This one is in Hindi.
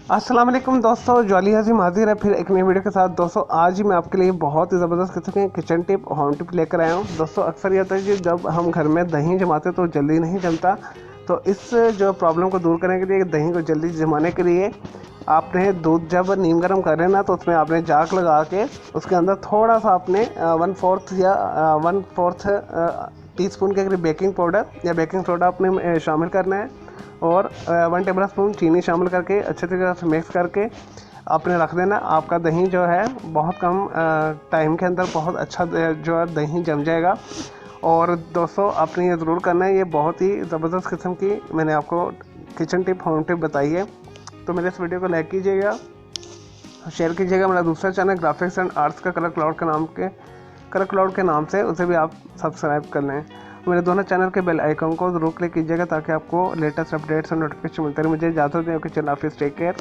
अस्सलाम वालेकुम दोस्तों, जॉली हाजिम हाजिर है फिर एक नई वीडियो के साथ। दोस्तों आज मैं आपके लिए बहुत ही ज़बरदस्त किस्म के किचन टिप होम टिप लेकर आया हूँ। दोस्तों अक्सर ये होता है कि जब हम घर में दही जमाते तो जल्दी नहीं जमता, तो इस जो प्रॉब्लम को दूर करने के लिए, दही को जल्दी जमाने के लिए आपने दूध जब नीम गर्म करें ना, तो उसमें आपने जाग लगा के उसके अंदर थोड़ा सा आपने 1/4 या 1/4 टीस्पून के करीब बेकिंग पाउडर या बेकिंग सोडा आपने शामिल करना है और 1 टेबल स्पून चीनी शामिल करके अच्छे तरीके से मिक्स करके आपने रख देना। आपका दही जो है बहुत कम टाइम के अंदर बहुत अच्छा जो है दही जम जाएगा। और दोस्तों आपने ये ज़रूर करना है, ये बहुत ही ज़बरदस्त किस्म की मैंने आपको किचन टिप होम टिप बताई है। तो मेरे इस वीडियो को लाइक कीजिएगा, शेयर कीजिएगा। मेरा दूसरा चैनल ग्राफिक्स एंड आर्ट्स का कलर क्लाउड के नाम से, उसे भी आप सब्सक्राइब कर लें। मेरे दोनों चैनल के बेल आइकन को जरूर क्लिक कीजिएगा ताकि आपको लेटेस्ट अपडेट्स और नोटिफिकेशन मिलते रहे। मुझे इजाज़त दें। ओके, चलो, टेक केयर।